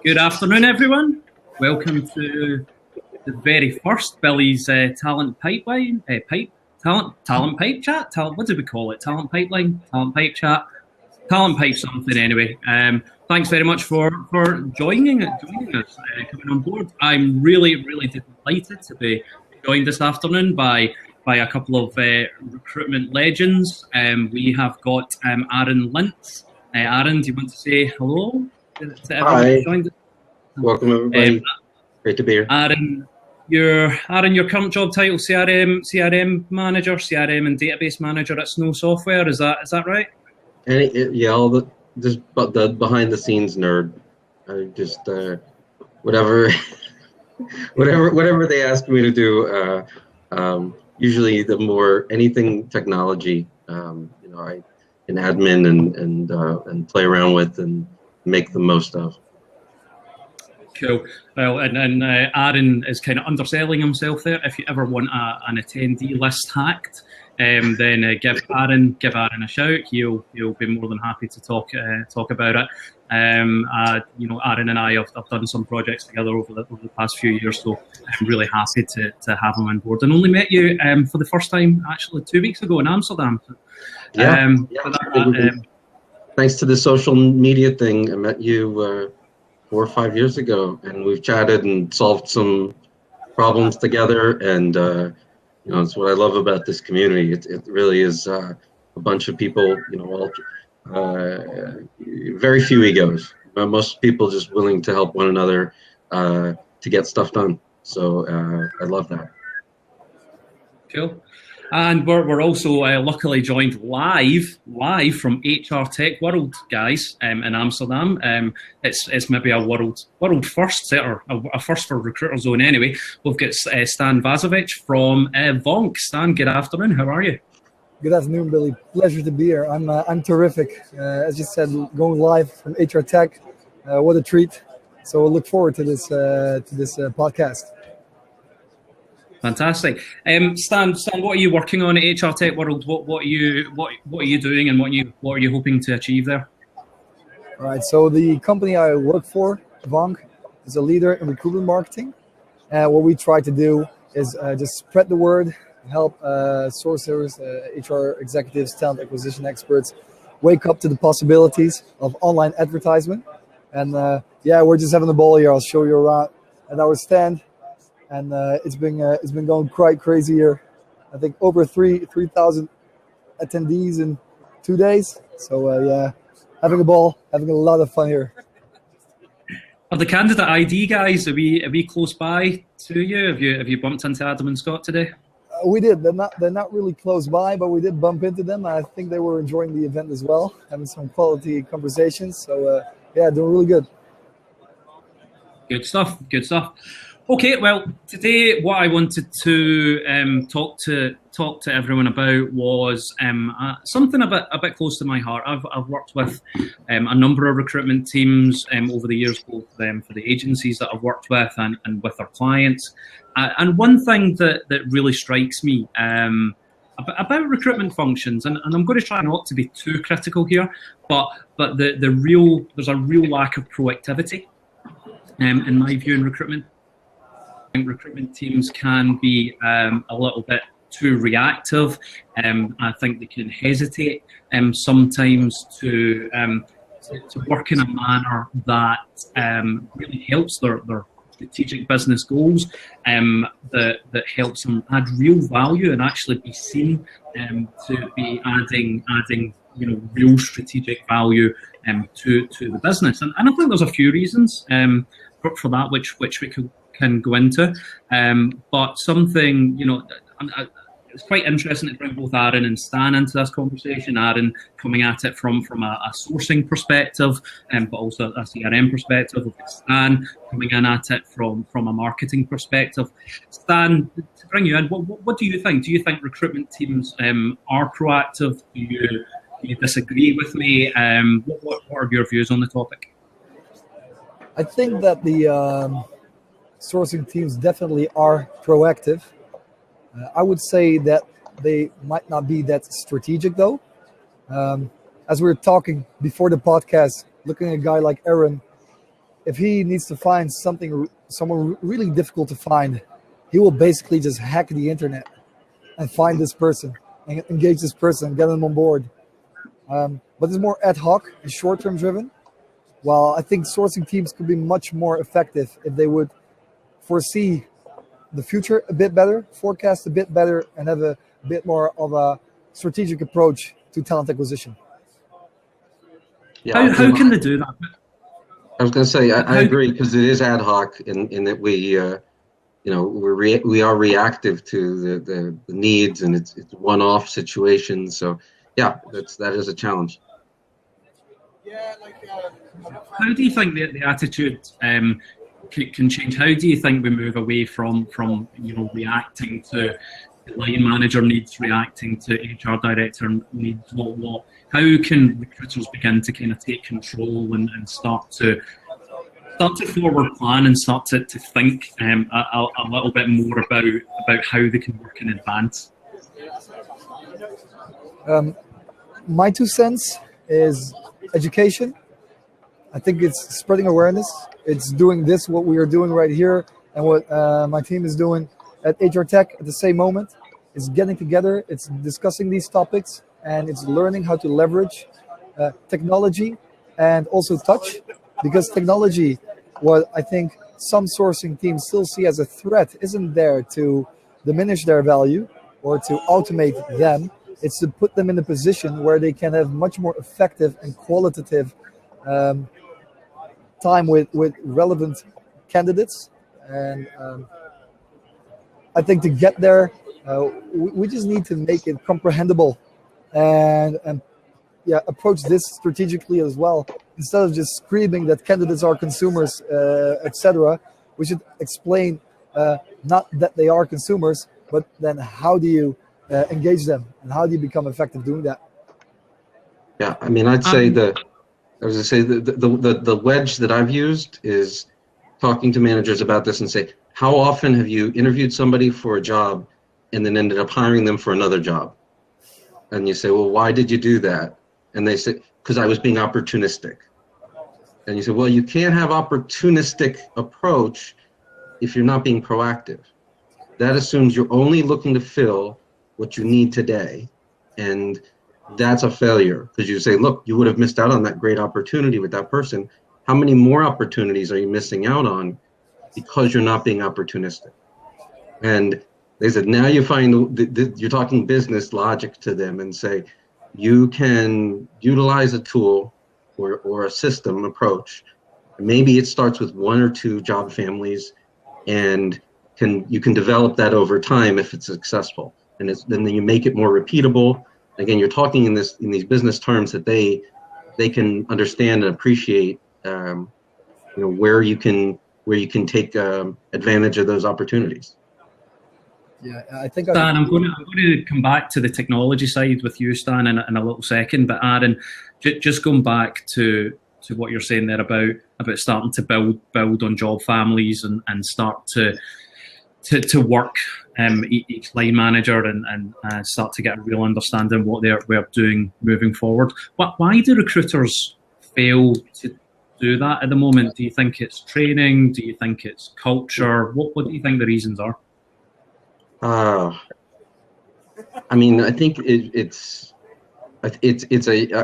Good afternoon, everyone. Welcome to the very first Billy's Talent Pipeline, Talent Pipe Chat. What did we call it? Talent Pipeline, Talent Pipe Chat, Talent Pipe something. Anyway, thanks very much for joining us, coming on board. I'm really delighted to be joined this afternoon by a couple of recruitment legends. We have got Aaron Lintz. Aaron, do you want to say hello to everyone who joined us? Welcome, everybody. Great to be here. Aaron, your current job title, CRM manager, CRM and database manager at Snow Software. Is that right? Yeah, but the behind the scenes nerd. I just whatever they ask me to do. Usually, the more anything technology, I can admin and play around with and make the most of. Cool. Well, and Aaron is kind of underselling himself there. If you ever want an attendee list hacked, then give Aaron a shout. He'll be more than happy to talk about it. Aaron and I have done some projects together over the past few years, so I'm really happy to have him on board. And only met you for the first time actually 2 weeks ago in Amsterdam. Thanks to the social media thing, I met you 4 or 5 years ago, and we've chatted and solved some problems together. And it's what I love about this community. It really is a bunch of people. Very few egos. Most people just willing to help one another to get stuff done. So I love that. Cool. And we're also luckily joined live from HR Tech World, guys, in Amsterdam. It's maybe a world first, or a first for Recruiter Zone anyway. We've got Stan Vazovic from VONQ. Stan, good afternoon. How are you? Good afternoon, Billy. Pleasure to be here. I'm terrific. As you said, going live from HR Tech. What a treat. So we'll look forward to this podcast. Fantastic. Stan, what are you working on at HR Tech World? What are you doing, and what are you hoping to achieve there? All right. So the company I work for, VONQ, is a leader in recruitment marketing. What we try to do is just spread the word, help sourcers, HR executives, talent acquisition experts wake up to the possibilities of online advertisement. And we're just having a ball here. I'll show you around at our stand. And it's been going quite crazy here. I think over 3,000 attendees in 2 days. So having a ball, having a lot of fun here. Are the candidate.ID guys? Are we close by to you? Have you bumped into Adam and Scott today? We did. They're not really close by, but we did bump into them. I think they were enjoying the event as well, having some quality conversations. So doing really good. Good stuff. Okay, well, today what I wanted to talk to everyone about was something a bit close to my heart. I've worked with a number of recruitment teams over the years, both for the agencies that I've worked with and with our clients. And one thing that really strikes me about recruitment functions, and I'm going to try not to be too critical here, but there's a real lack of proactivity in my view in recruitment. I think recruitment teams can be a little bit too reactive. I think they can hesitate sometimes to work in a manner that really helps their strategic business goals, that helps them add real value and actually be seen to be adding real strategic value to the business. And I think there's a few reasons for that, which we can go into, but something it's quite interesting to bring both Aaron and Stan into this conversation. Aaron coming at it from a sourcing perspective, but also a CRM perspective. Stan coming in at it from a marketing perspective. Stan, to bring you in, what do you think? Do you think recruitment teams are proactive? Do you disagree with me? What are your views on the topic? I think that the sourcing teams definitely are proactive. I would say that they might not be that strategic though. As we were talking before the podcast, looking at a guy like Aaron, if he needs to find someone really difficult to find, he will basically just hack the internet and find this person and engage this person and get them on board. But it's more ad hoc and short-term driven. While I think sourcing teams could be much more effective if they would foresee the future a bit better, forecast a bit better, and have a bit more of a strategic approach to talent acquisition. Yeah, how can they do that? I was going to say, I agree, because it is ad hoc in that we are reactive to the needs, and it's one-off situations. So yeah, that is a challenge. How do you think the attitude can change? How do you think we move away from reacting to the line manager needs, reacting to HR director needs? How can recruiters begin to kind of take control and start to forward plan and start to think a little bit more about how they can work in advance? My 2 cents is education. I think it's spreading awareness. It's doing what we are doing right here, and what my team is doing at HR Tech at the same moment. It's getting together, it's discussing these topics, and it's learning how to leverage technology and also touch, because technology, what I think some sourcing teams still see as a threat, isn't there to diminish their value or to automate them. It's to put them in a position where they can have much more effective and qualitative time with relevant candidates. And I think to get there, we just need to make it comprehensible and approach this strategically as well. Instead of just screaming that candidates are consumers, etc., we should explain not that they are consumers, but then how do you engage them and how do you become effective doing that? Yeah, I mean, I'd say the wedge that I've used is talking to managers about this and say, how often have you interviewed somebody for a job and then ended up hiring them for another job? And you say, well, why did you do that? And they say, because I was being opportunistic. And you say, well, you can't have opportunistic approach if you're not being proactive. That assumes you're only looking to fill what you need today. And that's a failure, because you say, look, you would have missed out on that great opportunity with that person. How many more opportunities are you missing out on because you're not being opportunistic? And they said, now you find you're talking business logic to them and say, you can utilize a tool or a system approach. Maybe it starts with 1 or 2 job families, and you can develop that over time if it's successful. And then you make it more repeatable. Again, you're talking in these business terms that they can understand and appreciate. Where you can take advantage of those opportunities. Yeah, I think Stan, I'm going to come back to the technology side with you, Stan, in a little second. But Aaron, just going back to what you're saying there about starting to build on job families and start to work each line manager and start to get a real understanding of what they're doing moving forward. Why do recruiters fail to do that at the moment? Do you think it's training? Do you think it's culture? What do you think the reasons are? I mean, I think I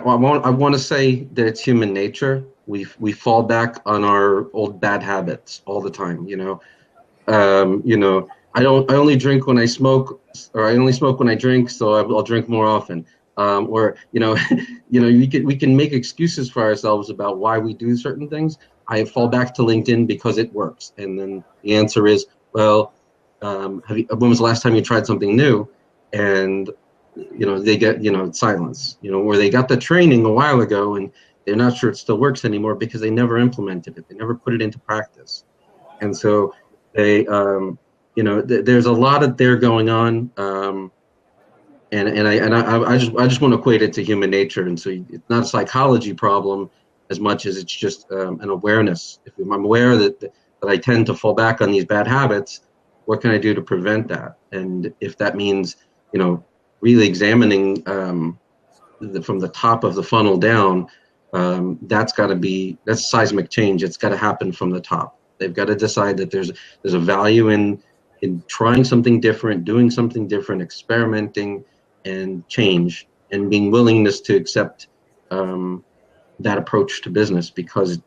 want to say that it's human nature. We fall back on our old bad habits all the time. I only drink when I smoke, or I only smoke when I drink, so I'll drink more often. We can make excuses for ourselves about why we do certain things. I fall back to LinkedIn because it works, and then the answer is, well, when was the last time you tried something new? And they get silence, or they got the training a while ago and they're not sure it still works anymore because they never implemented it, they never put it into practice. And so they there's a lot of there going on, and I just want to equate it to human nature. And so it's not a psychology problem as much as it's just an awareness. If I'm aware that I tend to fall back on these bad habits, what can I do to prevent that? And if that means really examining from the top of the funnel down, that's seismic change. It's got to happen from the top. They've got to decide that there's a value in trying something different, doing something different, experimenting, and change, and being willingness to accept that approach to business, because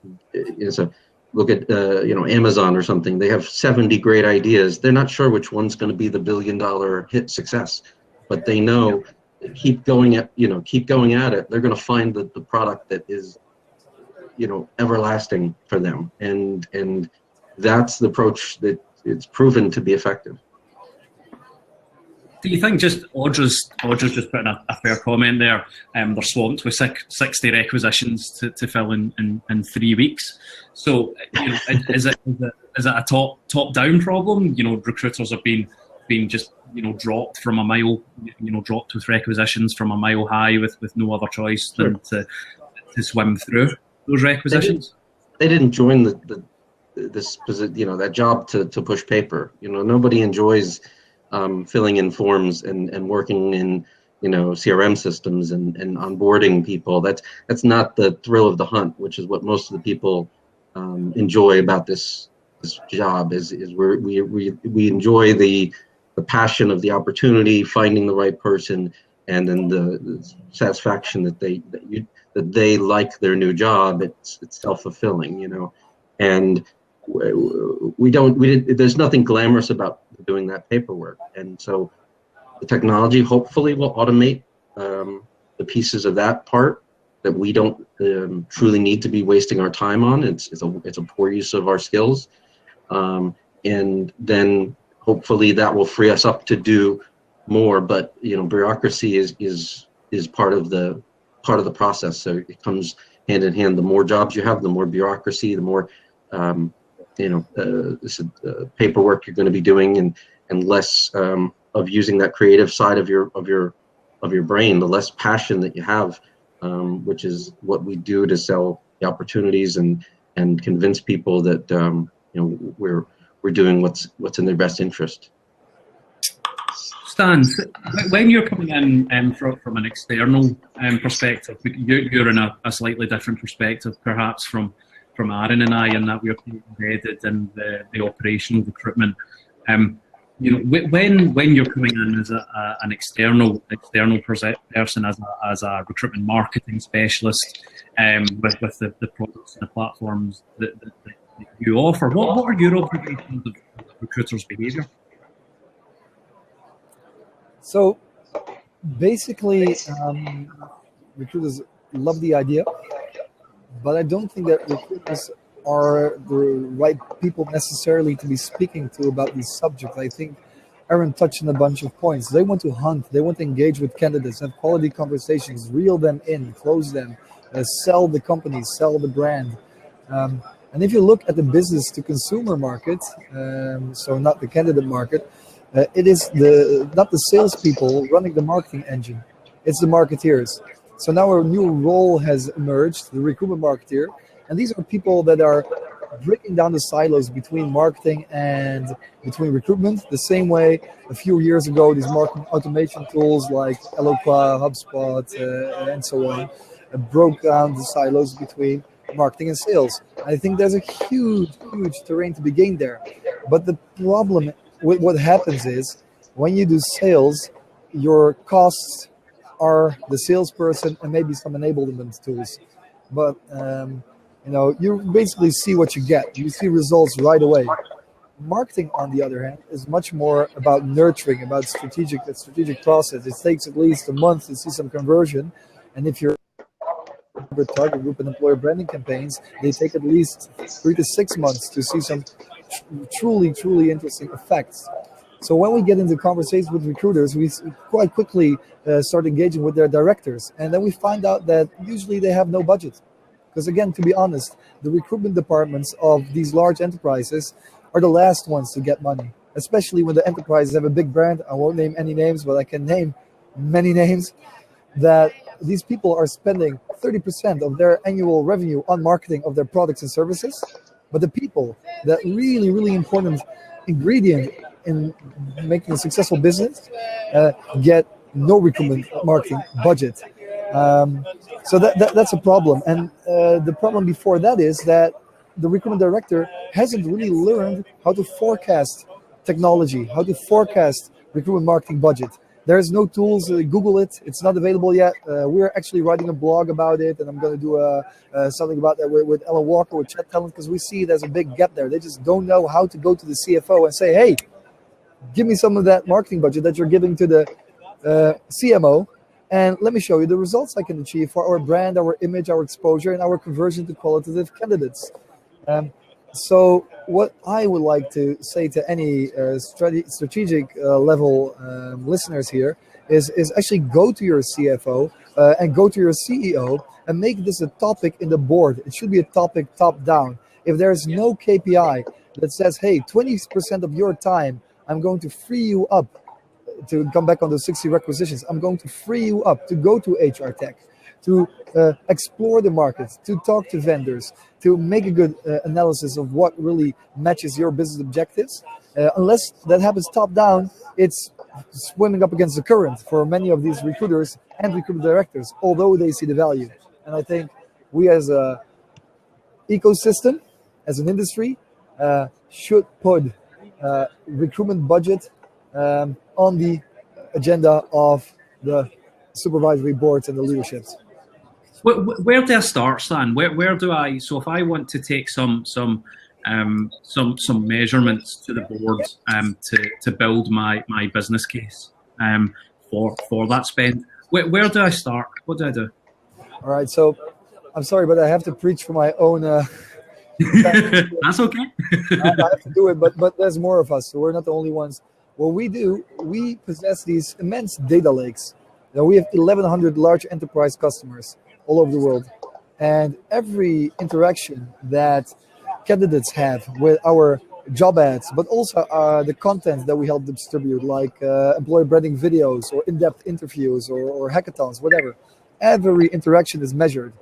look at Amazon or something. They have 70 great ideas. They're not sure which one's going to be the billion-dollar hit success, but they know keep going at it. They're going to find the product that is everlasting for them, and that's the approach that it's proven to be effective. Do you think Audra's just put in a fair comment there? They're swamped with 60 requisitions to fill in 3 weeks. So is it a top down problem? Recruiters have been just dropped from a mile, dropped with requisitions from a mile high with no other choice than to swim through those requisitions. They didn't join that job to push paper. Nobody enjoys filling in forms and working in CRM systems and onboarding people. That's not the thrill of the hunt, which is what most of the people enjoy about this job. Is we enjoy the passion of the opportunity, finding the right person, and then the satisfaction that they like their new job. It's self-fulfilling, and there's nothing glamorous about doing that paperwork. And so the technology hopefully will automate the pieces of that part that we don't truly need to be wasting our time on. It's a poor use of our skills. And then hopefully that will free us up to do more. But bureaucracy is part of the process. So it comes hand in hand. The more jobs you have, the more bureaucracy, the more paperwork you're going to be doing, and less of using that creative side of your brain, the less passion that you have, which is what we do to sell the opportunities and convince people that we're doing what's in their best interest. Stan, when you're coming in from an external perspective, you're in a slightly different perspective, perhaps from Aaron and I, in that we're embedded in the operational recruitment. When you're coming in as an external person, as a recruitment marketing specialist, with the products and the platforms that you offer, what are your observations of recruiters' behaviour? So basically, recruiters love the idea, but I don't think that recruiters are the right people necessarily to be speaking to about these subjects. I think Aaron touched on a bunch of points. They want to hunt, they want to engage with candidates, have quality conversations, reel them in, close them, sell the company, sell the brand. And if you look at the business to consumer market, so not the candidate market, it is not the salespeople running the marketing engine, it's the marketeers. So now a new role has emerged, the recruitment marketeer, and these are people that are breaking down the silos between marketing and between recruitment, the same way a few years ago these marketing automation tools like Eloqua, HubSpot, and so on broke down the silos between marketing and sales. I think there's a huge terrain to be gained there. But the problem with what happens is when you do sales, your costs are the salesperson and maybe some enablement tools. But you basically see what you get. You see results right away. Marketing, on the other hand, is much more about nurturing, about strategic process. It takes at least a month to see some conversion, and if you're target group and employer branding campaigns, they take at least 3 to 6 months to see some truly interesting effects. So when we get into conversations with recruiters, we quite quickly start engaging with their directors, and then we find out that usually they have no budget. Because again, to be honest, the recruitment departments of these large enterprises are the last ones to get money, especially when the enterprises have a big brand. I won't name any names, but I can name many names, that these people are spending 30% of their annual revenue on marketing of their products and services. But the people, that really important ingredient in making a successful business, get no recruitment marketing budget. So that's a problem. And the problem before that is that the recruitment director hasn't really learned how to forecast technology, how to forecast recruitment marketing budget. There's no tools. Google it. It's not available yet. We're actually writing a blog about it, and I'm going to do something about that with Ellen Walker, with Chat Talent, because we see there's a big gap there. They just don't know how to go to the CFO and say, hey, give me some of that marketing budget that you're giving to the CMO, and let me show you the results I can achieve for our brand, our image, our exposure, and our conversion to qualitative candidates. So what I would like to say to any strategic level listeners here is actually go to your CFO and go to your CEO and make this a topic in the board. It should be a topic top down. If there's no KPI that says, hey, 20% of your time, I'm going to free you up to come back on those 60 requisitions. I'm going to free you up to go to HR tech, to explore the market, to talk to vendors, to make a good analysis of what really matches your business objectives. Unless that happens top down, it's swimming up against the current for many of these recruiters and recruitment directors, although they see the value. And I think we as a ecosystem, as an industry, should put recruitment budget on the agenda of the supervisory boards and the leaderships. Where do I start, Stan? Where do I? So if I want to take some measurements to the board to build my business case for that spend, where do I start? What do I do? All right, so I'm sorry, but I have to preach for my own. That's okay. I have to do it, but there's more of us, so we're not the only ones. What we do, we possess these immense data lakes. Now, we have 1,100 large enterprise customers all over the world. And every interaction that candidates have with our job ads, but also the content that we help them distribute, like employer branding videos or in-depth interviews or hackathons, whatever. Every interaction is measured.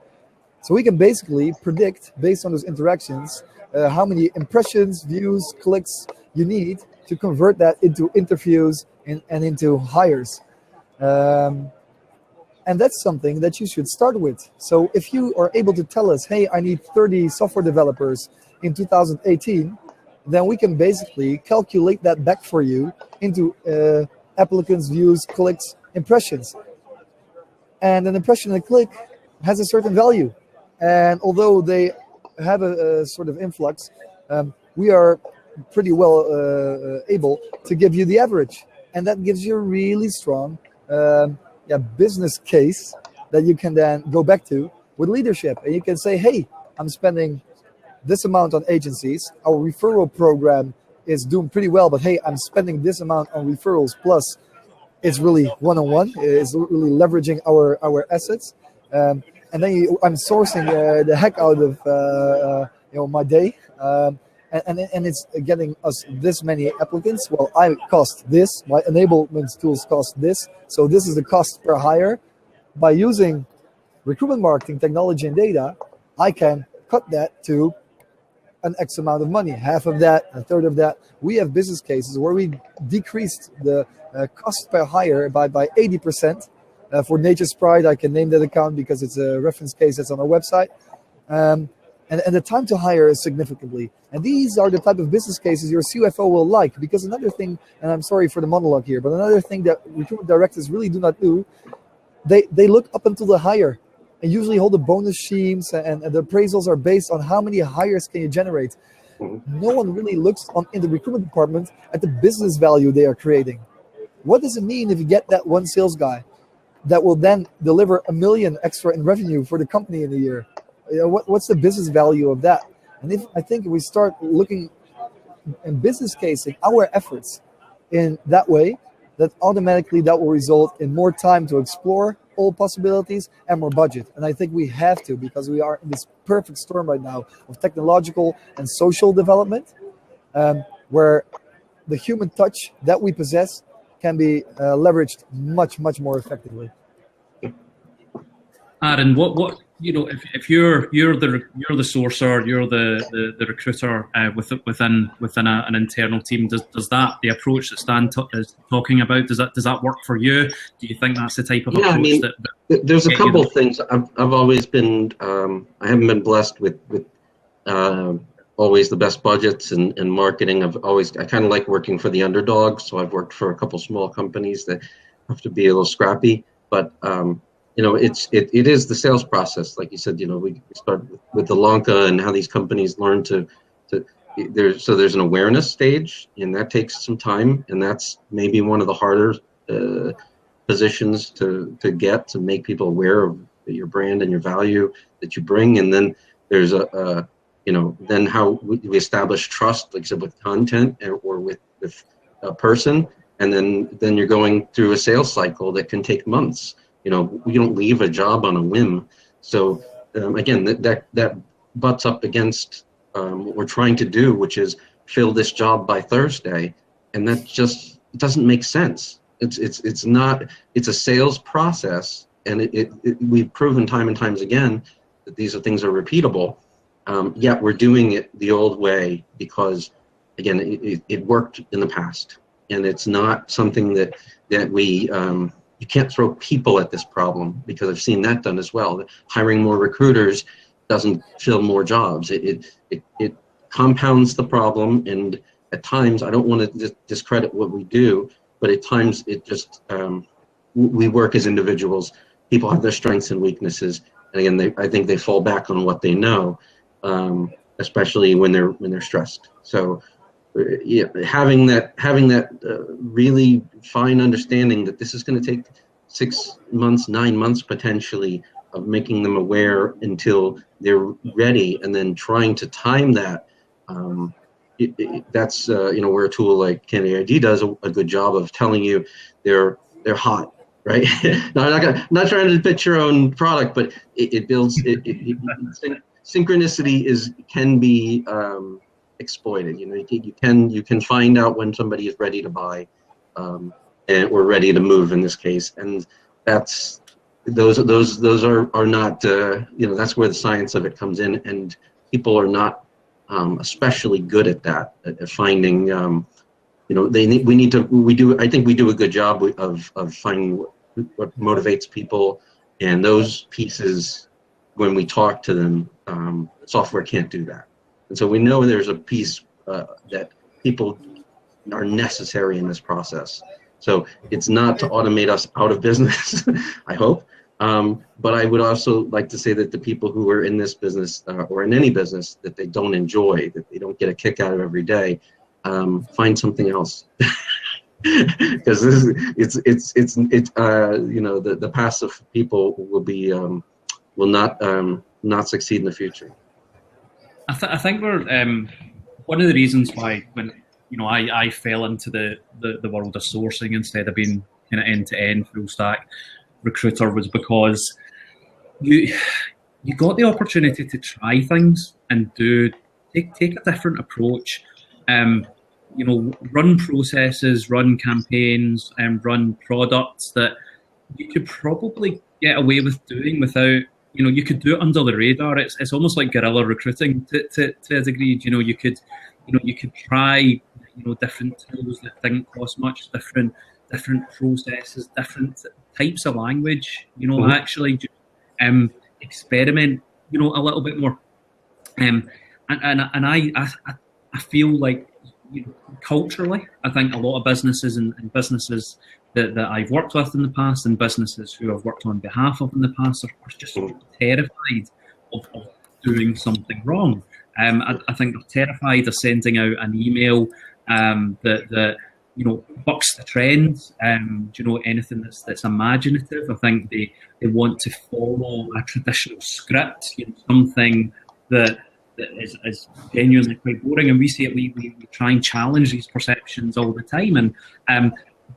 So we can basically predict, based on those interactions, how many impressions, views, clicks you need to convert that into interviews and into hires. And that's something that you should start with. So if you are able to tell us, hey, I need 30 software developers in 2018, then we can basically calculate that back for you into applicants, views, clicks, impressions. And an impression and a click has a certain value. And although they have a sort of influx, we are pretty well able to give you the average. And that gives you a really strong business case that you can then go back to with leadership. And you can say, hey, I'm spending this amount on agencies. Our referral program is doing pretty well, but hey, I'm spending this amount on referrals, plus it's really one-on-one. It's really leveraging our assets. And then I'm sourcing the heck out of my day. And it's getting us this many applicants. Well, I cost this. My enablement tools cost this. So this is the cost per hire. By using recruitment marketing technology and data, I can cut that to an X amount of money, half of that, a third of that. We have business cases where we decreased the cost per hire by 80%. For Nature's Pride, I can name that account because it's a reference case that's on our website. And the time to hire is significantly. And these are the type of business cases your CFO will like. Because another thing, and I'm sorry for the monologue here, but another thing that recruitment directors really do not do, they look up until the hire and usually hold the bonus schemes, and the appraisals are based on how many hires can you generate. No one really looks in the recruitment department at the business value they are creating. What does it mean if you get that one sales guy that will then deliver $1 million extra in revenue for the company in a year? What's the business value of that? And I think if we start looking and business casing our efforts in that way, that automatically that will result in more time to explore all possibilities and more budget. And I think we have to, because we are in this perfect storm right now of technological and social development, where the human touch that we possess can be leveraged much, much more effectively. Aaron, what if you're the sourcer, you're the recruiter within an internal team, does that, the approach that Stan is talking about, does that work for you? Do you think that's the type of approach I mean, there's a couple of things. I've always been I haven't been blessed with always the best budgets and marketing. I kind of like working for the underdog, so I've worked for a couple small companies that have to be a little scrappy, but it is the sales process, like you said. We start with the Lanka and how these companies learn there's an awareness stage, and that takes some time, and that's maybe one of the harder positions to get, to make people aware of your brand and your value that you bring. And then there's then how we establish trust, like I said, with content or with a person, and then you're going through a sales cycle that can take months. You don't leave a job on a whim. So again, that butts up against what we're trying to do, which is fill this job by Thursday, and that just doesn't make sense. It's not. It's a sales process, and we've proven time and times again that these things are repeatable. Yet we're doing it the old way because, again, it worked in the past, and it's not something that we. You can't throw people at this problem, because I've seen that done as well. Hiring more recruiters doesn't fill more jobs. It compounds the problem, and at times, I don't want to discredit what we do, but at times it just we work as individuals. People have their strengths and weaknesses, and again, I think they fall back on what they know, especially when they're stressed. So. Having that really fine understanding that this is going to take 6 months, 9 months potentially of making them aware until they're ready, and then trying to time that. That's where a tool like candidate.ID does a good job of telling you they're hot, right? Now, I'm not trying to pitch your own product, but it builds synchronicity can be. Exploited. You can find out when somebody is ready to buy, or ready to move in this case, and those are not that's where the science of it comes in, and people are not especially good at that, at finding I think we do a good job of finding what motivates people, and those pieces, when we talk to them, software can't do that. And so we know there's a piece that people are necessary in this process. So it's not to automate us out of business, I hope. But I would also like to say that the people who are in this business or in any business that they don't enjoy, that they don't get a kick out of every day, find something else. Because the passive people will not succeed in the future. I think we're one of the reasons why when I fell into the world of sourcing instead of being kind of end-to-end full stack recruiter was because you got the opportunity to try things and take a different approach. Run processes, run campaigns, and run products that you could probably get away with doing without. You could do it under the radar. It's almost like guerrilla recruiting to a degree. You could try different tools that didn't cost much, different processes, different types of language. Actually experiment. A little bit more. And I feel like culturally, I think a lot of businesses and businesses that I've worked with in the past, and businesses who I've worked on behalf of in the past, are just terrified of doing something wrong. I think they're terrified of sending out an email that bucks the trend. Anything that's imaginative. I think they want to follow a traditional script, something that is genuinely quite boring. And we see it. We try and challenge these perceptions all the time. And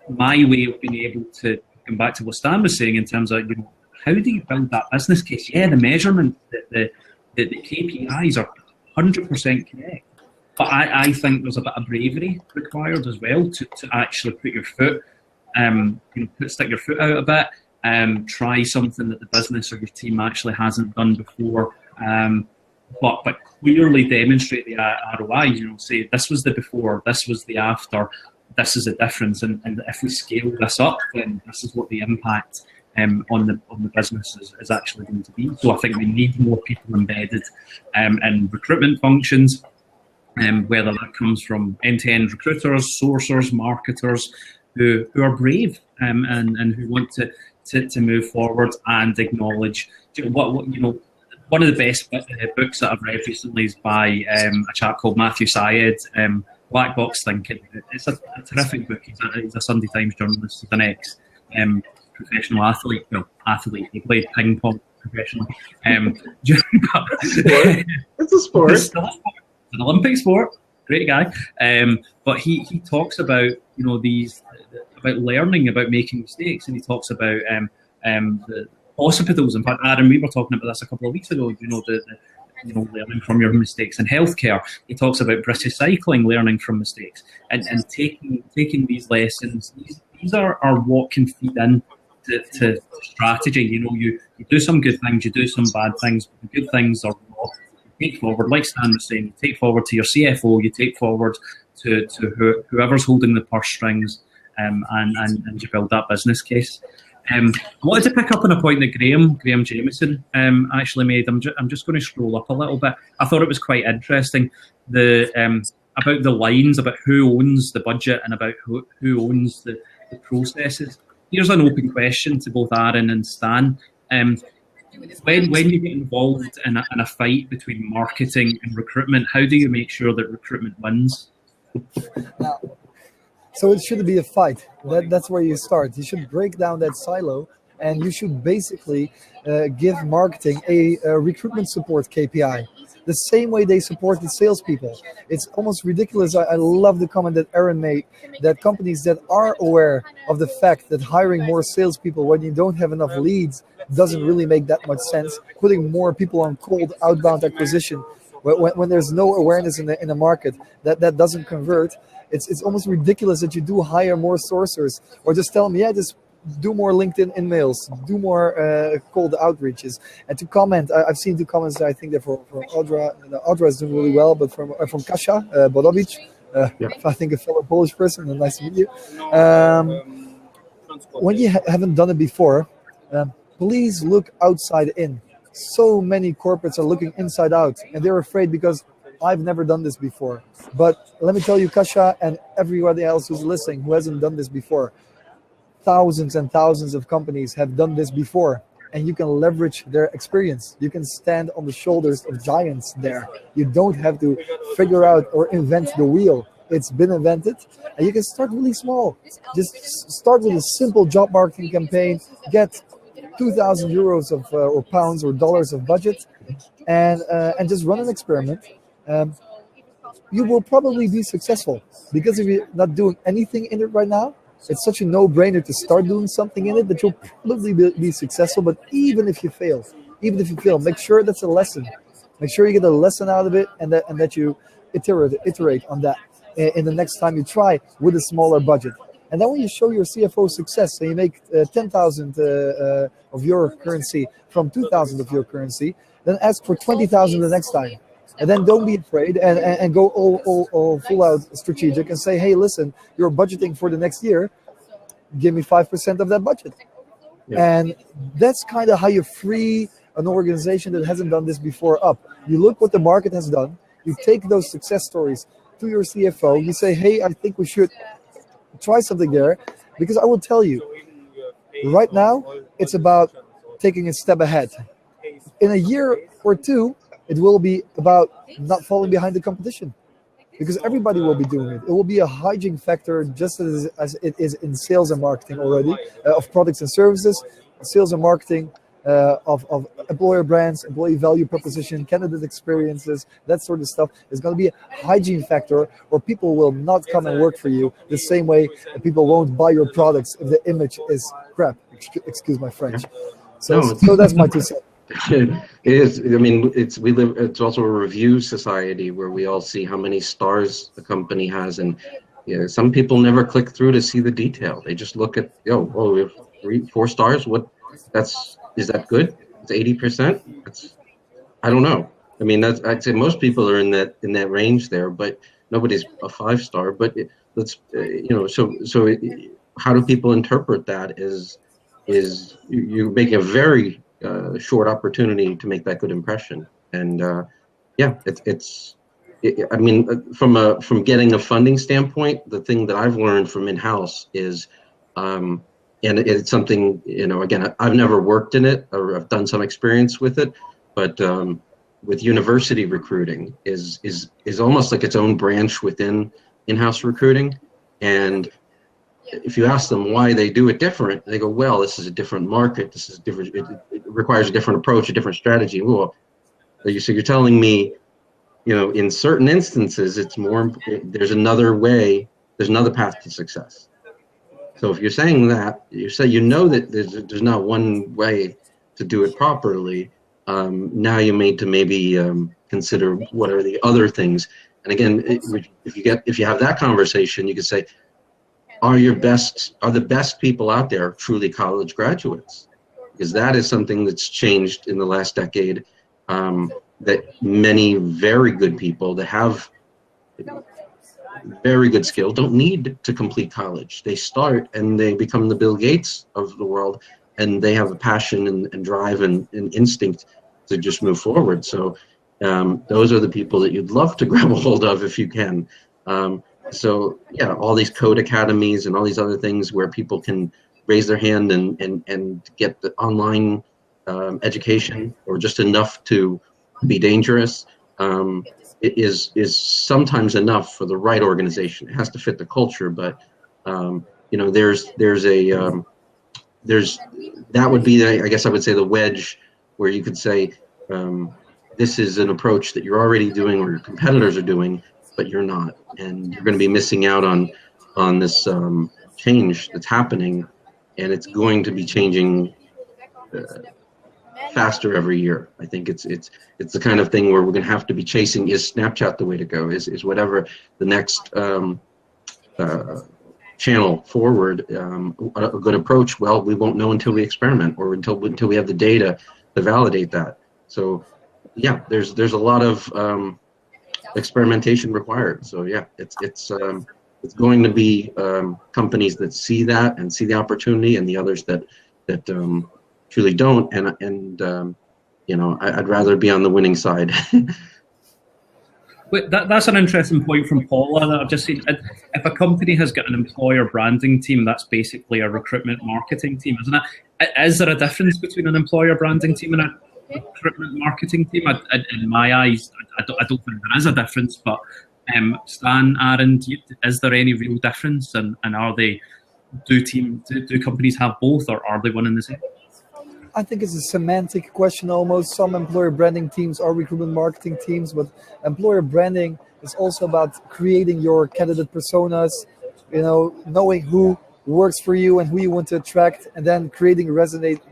my way of being able to come back to what Stan was saying in terms of how do you build that business case? Yeah, the measurement, the KPIs are 100% correct, but I think there's a bit of bravery required as well to actually put your foot, stick your foot out a bit, try something that the business or your team actually hasn't done before, but clearly demonstrate the ROI. You know, say this was the before, this was the after, this is a difference, and if we scale this up, then this is what the impact on the business is actually going to be. So I think we need more people embedded in recruitment functions, whether that comes from end-to-end recruiters, sourcers, marketers, who are brave and who want to move forward and acknowledge what you know. One of the best books that I've read recently is by a chap called Matthew Syed, Black Box Thinking. It's a terrific book. He's a Sunday Times journalist. He's an ex-professional athlete. Well, athlete. He played ping pong professionally. It's a sport. It's still a sport. It's an Olympic sport. Great guy. But he talks about, you know, about learning, about making mistakes, and he talks about the hospitals. In fact, Aaron, we were talking about this a couple of weeks ago. You know, learning from your mistakes in healthcare. He talks about British cycling, learning from mistakes, and taking these lessons. These are what can feed in to strategy. You know, you do some good things, you do some bad things. The good things are what you take forward, like Stan was saying. You take forward to your CFO. You take forward to whoever's holding the purse strings, and you build that business case. I wanted to pick up on a point that Graham Jameson actually made. I'm just going to scroll up a little bit. I thought it was quite interesting, about the lines, about who owns the budget and about who owns the processes. Here's an open question to both Aaron and Stan. When you get involved in a fight between marketing and recruitment, how do you make sure that recruitment wins? So it shouldn't be a fight. That's where you start. You should break down that silo, and you should basically give marketing a recruitment support KPI. The same way they support the salespeople. It's almost ridiculous. I love the comment that Aaron made, that companies that are aware of the fact that hiring more salespeople when you don't have enough leads doesn't really make that much sense. Putting more people on cold outbound acquisition when there's no awareness in the market that doesn't convert. It's almost ridiculous that you do hire more sourcers, or just tell them, yeah, just do more LinkedIn emails, do more cold outreaches. And to comment, I've seen two comments. I think that from Audra. Audra is doing really well, but from Kasia Bodovic, I think a fellow Polish person. Nice to meet you. When you haven't done it before, please look outside in. So many corporates are looking inside out, and they're afraid because I've never done this before. But let me tell you, Kasia and everybody else who's listening who hasn't done this before, thousands and thousands of companies have done this before, and you can leverage their experience. You can stand on the shoulders of giants there. You don't have to figure out or invent the wheel. It's been invented, and you can start really small. Just start with a simple job marketing campaign, get 2,000 euros of or pounds or dollars of budget, and just run an experiment. You will probably be successful, because if you're not doing anything in it right now, it's such a no-brainer to start doing something in it that you'll probably be successful. But even if you fail, make sure that's a lesson. Make sure you get a lesson out of it, and that you iterate on that in the next time you try with a smaller budget. And then when you show your CFO success, so you make 10,000 of your currency from 2,000 of your currency, then ask for 20,000 the next time. And then don't be afraid and go all full out strategic and say, hey, listen, you're budgeting for the next year. Give me 5% of that budget. Yeah. And that's kind of how you free an organization that hasn't done this before up. You look what the market has done. You take those success stories to your CFO. You say, hey, I think we should try something there. Because I will tell you, right now, it's about taking a step ahead. In a year or two, it will be about not falling behind the competition, because everybody will be doing it. It will be a hygiene factor, just as it is in sales and marketing already, of products and services, sales and marketing, of employer brands, employee value proposition, candidate experiences, that sort of stuff is going to be a hygiene factor, where people will not come and work for you the same way people won't buy your products if the image is Excuse my French. So that's my 2 cents. It is. I mean, it's also a review society where we all see how many stars the company has, and some people never click through to see the detail. They just look at, we have 4 stars. Is that good? It's 80%. I don't know. I mean, I'd say most people are in that range there, but nobody's a 5-star. But how do people interpret that? Is you're making a very short opportunity to make that good impression, and I mean, from getting a funding standpoint, the thing that I've learned from in-house is, and it's something, again, I've never worked in it, or I've done some experience with it, but with university recruiting is almost like its own branch within in-house recruiting. And if you ask them why they do it different, they go, well, this is a different market. This is different. It requires a different approach, a different strategy. Well, so you're telling me, in certain instances, it's more, there's another way, there's another path to success. So if you're saying that, that there's not one way to do it properly, now you need to maybe consider what are the other things. And again, if you have that conversation, you could say, are the best people out there truly college graduates? Because that is something that's changed in the last decade. That many very good people that have very good skill don't need to complete college. They start and they become the Bill Gates of the world, and they have a passion and drive and instinct to just move forward. So those are the people that you'd love to grab a hold of if you can. So yeah, all these code academies and all these other things where people can raise their hand and get the online education, or just enough to be dangerous, it is sometimes enough for the right organization. It has to fit the culture, but there's that would be I guess I would say the wedge where you could say this is an approach that you're already doing or your competitors are doing, but you're not, and you're going to be missing out on this change that's happening, and it's going to be changing faster every year. I think it's the kind of thing where we're going to have to be chasing. Is Snapchat the way to go? Is whatever the next channel forward a good approach? Well, we won't know until we experiment, or until we have the data to validate that. So yeah, there's a lot of experimentation required. So yeah, it's going to be companies that see that and see the opportunity, and the others that truly don't. And I'd rather be on the winning side. Wait, that's an interesting point from Paula that I've just seen. If a company has got an employer branding team, that's basically a recruitment marketing team, isn't it? Is there a difference between an employer branding team and a recruitment marketing team? In my eyes, I don't think there is a difference. But Stan, Aaron, is there any real difference? And are they do companies have both, or are they one and the same? I think it's a semantic question almost. Some employer branding teams are recruitment marketing teams, but employer branding is also about creating your candidate personas, knowing who works for you and who you want to attract, and then creating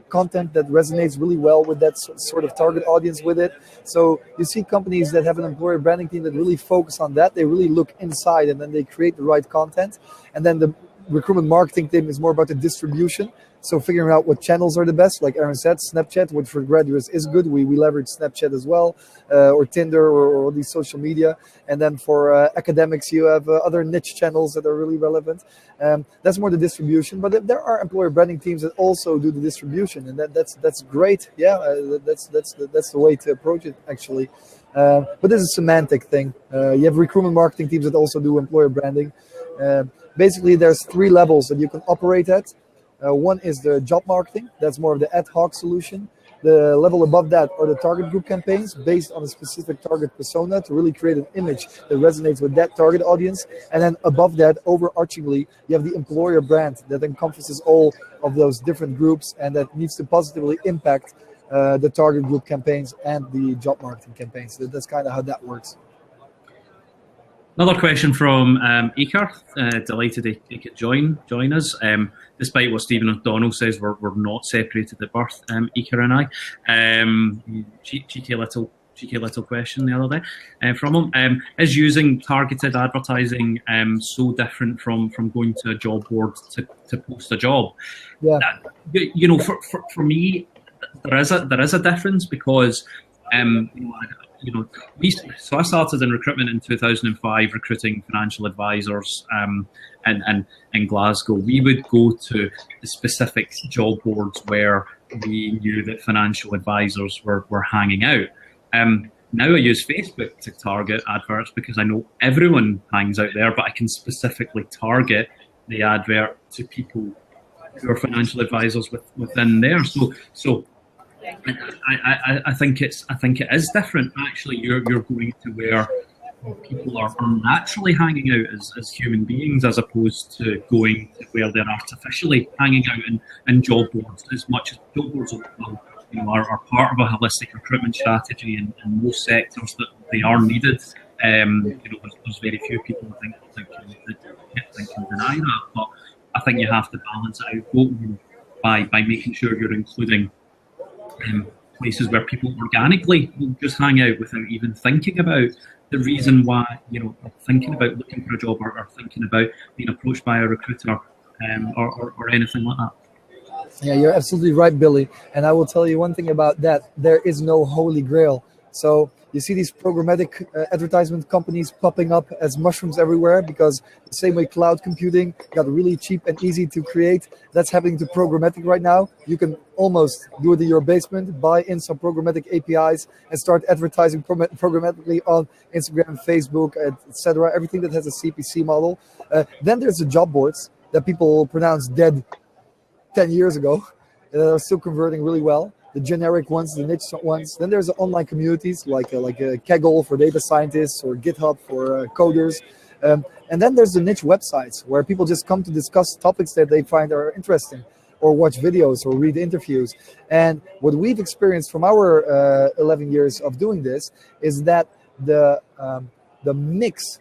content that resonates really well with that sort of target audience with it. So you see companies that have an employer branding team that really focus on that. They really look inside, and then they create the right content. And then the recruitment marketing team is more about the distribution. So figuring out what channels are the best, like Aaron said, Snapchat, which for graduates is good. We leverage Snapchat as well, or Tinder, or all these social media. And then for academics, you have other niche channels that are really relevant. That's more the distribution. But there are employer branding teams that also do the distribution, and that's great. Yeah, that's the way to approach it, actually. But this is a semantic thing. You have recruitment marketing teams that also do employer branding. Basically, there's 3 levels that you can operate at. One is the job marketing. That's more of the ad hoc solution. The level above that are the target group campaigns based on a specific target persona to really create an image that resonates with that target audience. And then above that, overarchingly, you have the employer brand that encompasses all of those different groups and that needs to positively impact the target group campaigns and the job marketing campaigns. That's kind of how that works. Another question from Iker. Delighted he could join us. Despite what Stephen O'Donnell says, we're not separated at birth, Iker and I. Cheeky little cheeky little question the other day from him. Is using targeted advertising so different from going to a job board to post a job? Yeah. You know, for me, there is a difference because so I started in recruitment in 2005, recruiting financial advisors in Glasgow. We would go to the specific job boards where we knew that financial advisors were hanging out. Now I use Facebook to target adverts because I know everyone hangs out there, but I can specifically target the advert to people who are financial advisors within there. So I think it is different. Actually, you're going to where people are naturally hanging out as human beings, as opposed to going to where they're artificially hanging out in job boards. As much as job boards are part of a holistic recruitment strategy in most sectors, that they are needed. There's very few people that can deny that, but I think you have to balance it out by making sure you're including places where people organically will just hang out without even thinking about the reason why, thinking about looking for a job or thinking about being approached by a recruiter or anything like that. Yeah, you're absolutely right, Billy. And I will tell you one thing about that. There is no Holy Grail. So you see these programmatic advertisement companies popping up as mushrooms everywhere, because the same way cloud computing got really cheap and easy to create, that's happening to programmatic right now. You can almost do it in your basement, buy in some programmatic APIs and start advertising programmatically on Instagram, Facebook, etc. Everything that has a CPC model. Then there's the job boards that people pronounced dead 10 years ago that are still converting really well. The generic ones, the niche ones. Then there's the online communities like a Kaggle for data scientists or GitHub for coders. And then there's the niche websites where people just come to discuss topics that they find are interesting, or watch videos or read interviews. And what we've experienced from our 11 years of doing this is that the mix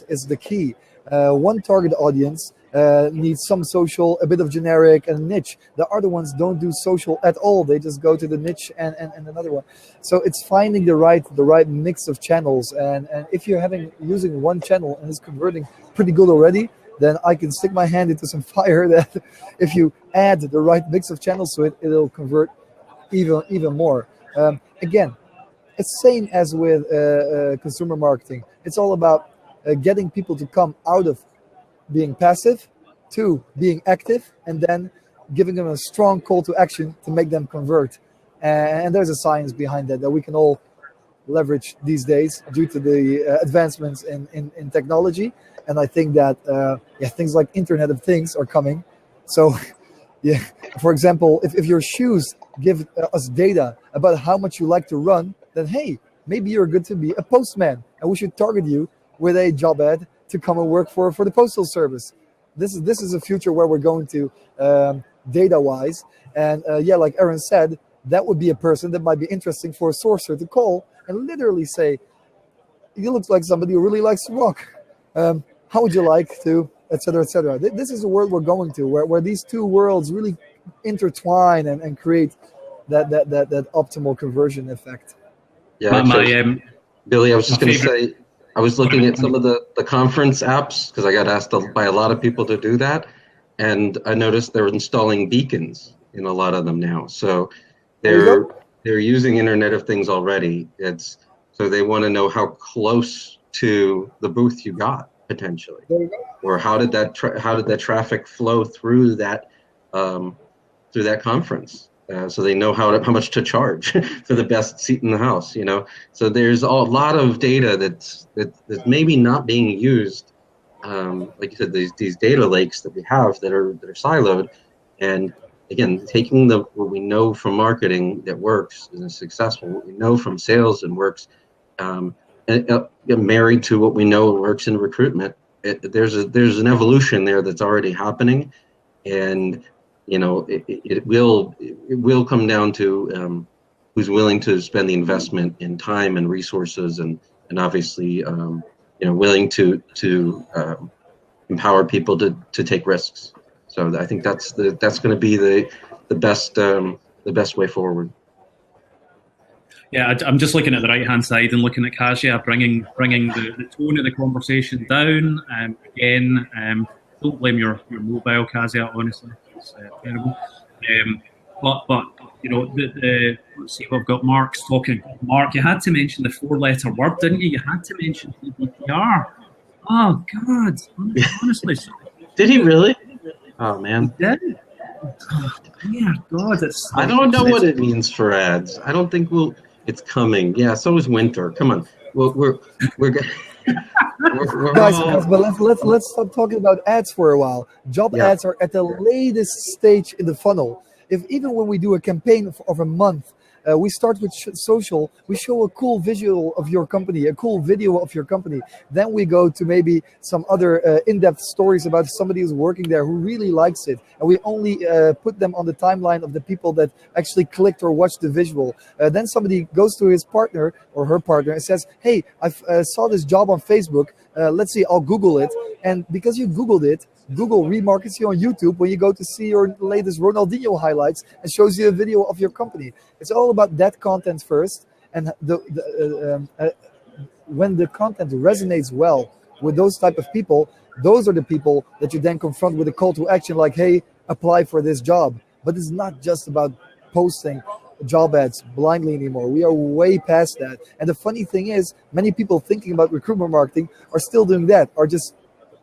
is the key. One target audience needs some social, a bit of generic, and niche. The other ones don't do social at all. They just go to the niche and another one. So it's finding the right mix of channels. And if you're using one channel and it's converting pretty good already, then I can stick my hand into some fire that if you add the right mix of channels to it, it'll convert even more. Again, it's same as with consumer marketing. It's all about getting people to come out of being passive to being active, and then giving them a strong call to action to make them convert. And there's a science behind that we can all leverage these days due to the advancements in technology. And I think that things like Internet of Things are coming. So yeah, for example, if your shoes give us data about how much you like to run, then hey, maybe you're good to be a postman, and we should target you with a job ad to come and work for the postal service. This is a future where we're going to data-wise. And like Aaron said, that would be a person that might be interesting for a sourcer to call and literally say, you look like somebody who really likes to rock. How would you like to, et cetera, et cetera. This is the world we're going to, where these two worlds really intertwine and create that optimal conversion effect. Yeah, Billy, I was just going to say, I was looking at some of the conference apps because I got asked by a lot of people to do that, and I noticed they're installing beacons in a lot of them now. So they're using Internet of Things already. So they want to know how close to the booth you got potentially, or how did that traffic flow through that conference. So they know how much to charge for the best seat in the house, So there's a lot of data that's maybe not being used. Like you said, these data lakes that we have that are siloed, and again, taking what we know from marketing that works and is successful, what we know from sales and works, and married to what we know works in recruitment. There's an evolution there that's already happening, and it will come down to who's willing to spend the investment in time and resources, and obviously willing to empower people to take risks. So I think that's going to be the best way forward. Yeah, I'm just looking at the right-hand side and looking at Kasia bringing the tone of the conversation down. Don't blame your mobile, Kasia. Honestly, it's terrible. But you know, let's see, we've got Mark's talking. Mark, you had to mention the 4-letter word, didn't you? You had to mention GDPR. Oh God, honestly. Did he really? Oh man. He did. Oh, dear God, I don't know what it means for ads. I don't think it's coming. Yeah, so is winter. Come on. We're guys, but let's stop talking about ads for a while. Job ads are at the latest stage in the funnel. Even when we do a campaign of a month, we start with social. We show a cool visual of your company, a cool video of your company. Then we go to maybe some other in-depth stories about somebody who's working there who really likes it. And we only put them on the timeline of the people that actually clicked or watched the visual. Then somebody goes to his partner or her partner and says, hey, I saw this job on Facebook. Let's see, I'll Google it. And because you Googled it, Google remarkets you on YouTube when you go to see your latest Ronaldinho highlights and shows you a video of your company. It's all about that content first. And when the content resonates well with those type of people, those are the people that you then confront with a call to action like, hey, apply for this job. But it's not just about posting job ads blindly anymore. We are way past that. And the funny thing is, many people thinking about recruitment marketing are still doing that, are just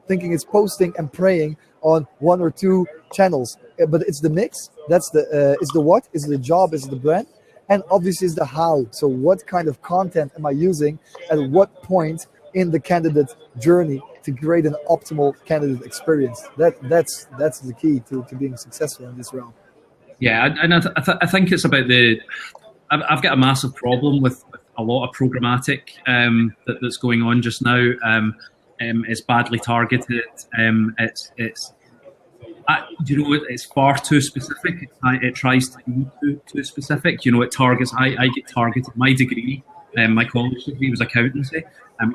thinking it's posting and praying on 1 or 2 channels. But it's the mix. That's it's the what, is the job, is the brand, and obviously is the how. So what kind of content am I using at what point in the candidate journey to create an optimal candidate experience? That's the key to being successful in this realm. Yeah, and I think it's about I've got a massive problem with a lot of programmatic that's going on just now. It's badly targeted. It's far too specific. It tries to be too specific. It targets. I get targeted. My degree, my college degree was accountancy.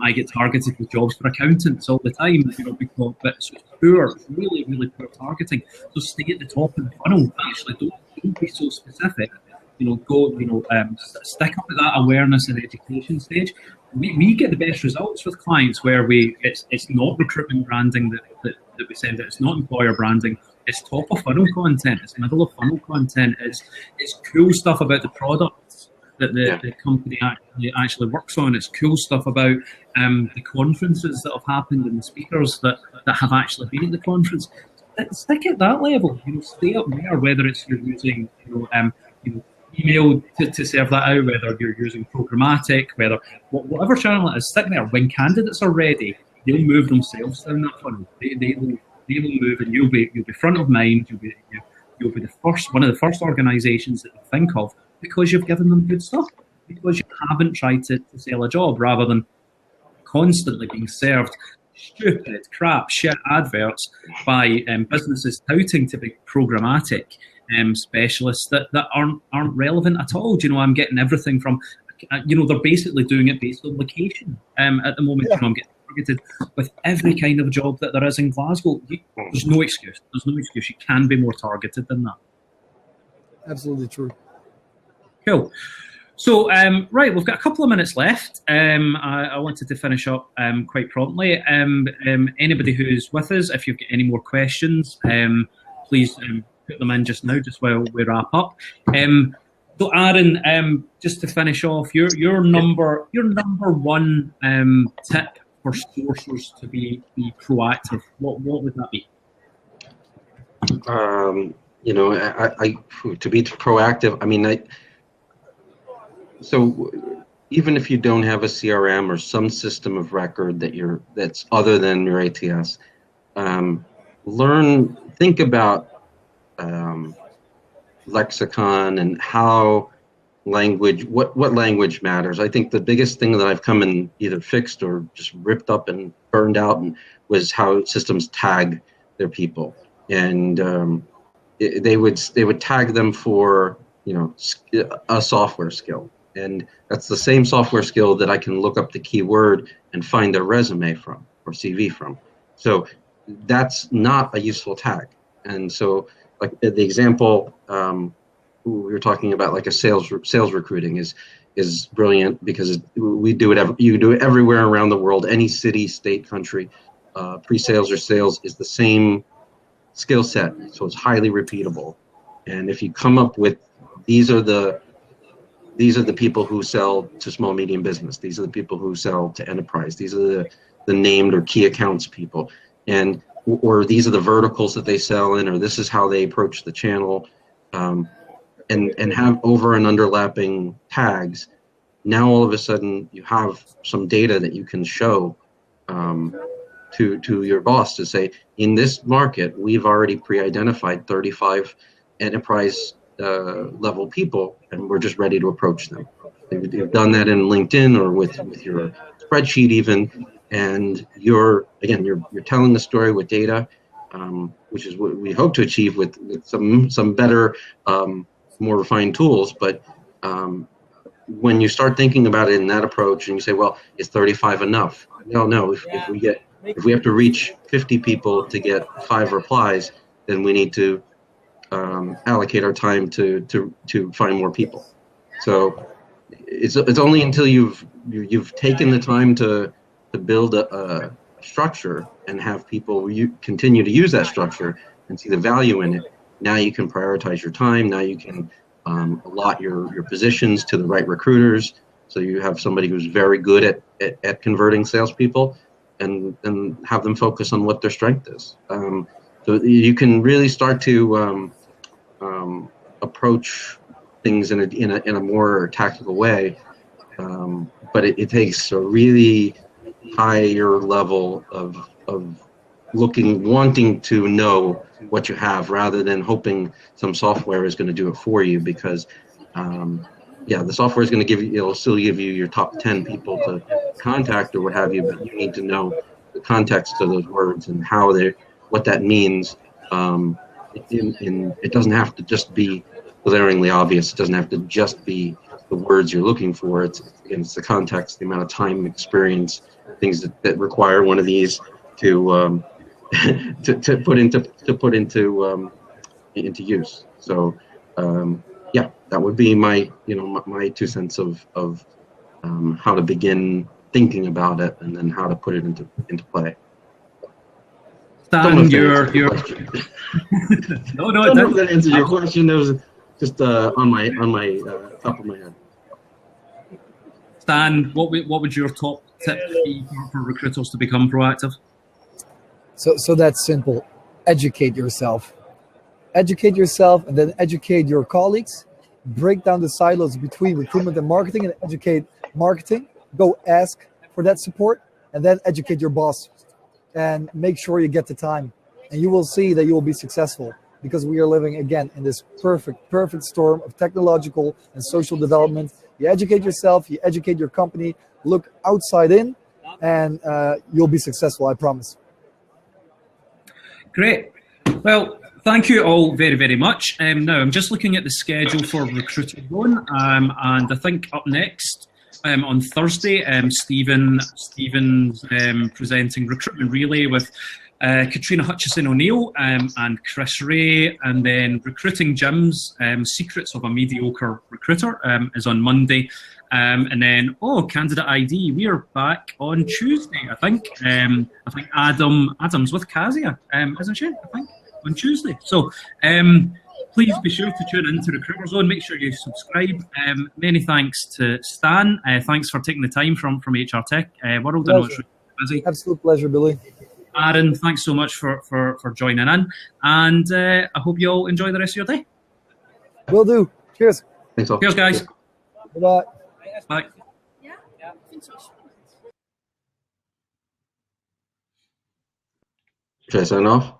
I get targeted with jobs for accountants all the time. Because it's poor, really, really poor targeting. So stay at the top of the funnel. Actually, don't be so specific. Stick up at that awareness and education stage. We get the best results with clients where it's not recruitment branding that we send out. It's not employer branding. It's top of funnel content. It's middle of funnel content. It's cool stuff about the products that the company actually works on. It's cool stuff about the conferences that have happened and the speakers that have actually been at the conference. Stick at that level. Stay up there. Whether it's you're using email to serve that out, whether you're using Programmatic, whatever channel it is, stick there. When candidates are ready, they'll move themselves down that funnel. They will move, and you'll be front of mind. You'll be one of the first organisations that they think of because you've given them good stuff, because you haven't tried to sell a job rather than constantly being served stupid, crap, shit adverts by businesses touting to be programmatic specialists that aren't relevant at all. I'm getting everything from, they're basically doing it based on location at the moment. I'm getting targeted with every kind of job that there is in Glasgow. There's no excuse. You can be more targeted than that. Absolutely true. Cool. So, right, we've got a couple of minutes left. I wanted to finish up quite promptly. Anybody who's with us, if you've got any more questions, please put them in just now, just while we wrap up. So, Aaron, just to finish off, your number one tip for sourcers to be proactive, what would that be? To be proactive, so even if you don't have a CRM or some system of record that's other than your ATS, think about lexicon and how what language matters. I think the biggest thing that I've come and either fixed or just ripped up and burned out was how systems tag their people, and they would tag them for a software skill. And that's the same software skill that I can look up the keyword and find their resume from or CV from. So that's not a useful tag. And so, like the example we were talking about, like a sales recruiting, is is brilliant because we do it. You do it everywhere around the world, any city, state, country. Pre-sales or sales is the same skill set, so it's highly repeatable. And if you come up with these are the people who sell to small medium business. These are the people who sell to enterprise. These are the named or key accounts people, and or these are the verticals that they sell in, or this is how they approach the channel, and have over and underlapping tags. Now all of a sudden you have some data that you can show to your boss to say, in this market we've already pre-identified 35 enterprise level people, and we're just ready to approach them. You've done that in LinkedIn or with your spreadsheet even, and you're telling the story with data, which is what we hope to achieve with some better, more refined tools. But when you start thinking about it in that approach, and you say, well, is 35 enough? No. If we have to reach 50 people to get 5 replies, then we need to allocate our time to find more people. So it's only until you've taken the time to build a structure and have people continue to use that structure and see the value in it. Now you can prioritize your time. Now you can allot your positions to the right recruiters. So you have somebody who's very good at converting salespeople, and have them focus on what their strength is. So you can really start to approach things in a more tactical way, but it takes a really higher level of wanting to know what you have, rather than hoping some software is going to do it for you. Because the software is going to it'll still give you your top 10 people to contact or what have you, but you need to know the context of those words and what that means. It doesn't have to just be glaringly obvious. It doesn't have to just be the words you're looking for. It's the context, the amount of time, experience, things that require one of these to put into use. So that would be my my 2 cents of how to begin thinking about it, and then how to put it into play. Stan, no, I don't know if that answers your question. That was just on my top of my head. Stan, what would your top tip be for recruiters to become proactive? So that's simple. Educate yourself. Educate yourself, and then educate your colleagues. Break down the silos between recruitment and marketing, and educate marketing. Go ask for that support, and then educate your boss. And make sure you get the time, and you will see that you will be successful, because we are living again in this perfect storm of technological and social development. You educate yourself, you educate your company, look outside in, and you'll be successful, I promise. Great. Well, thank you all very, very much. Now I'm just looking at the schedule for Recruiter Zone, and I think up next on Thursday, Stephen's presenting Recruitment Relay with Katrina Hutchison-O'Neill and Chris Ray, and then Recruiting Jim's Secrets of a Mediocre Recruiter is on Monday, and then candidate.ID, we are back on Tuesday. I think Adam's with Kazia, isn't she? I think on Tuesday. So please be sure to tune in to Recruiter Zone. Make sure you subscribe. Many thanks to Stan. Thanks for taking the time from HR Tech World. I know it's really busy. Absolute pleasure, Billy. Aaron, thanks so much for joining in, and I hope you all enjoy the rest of your day. Will do. Cheers. Thanks all. Cheers, guys. Bye-bye. Bye. Should I sign off?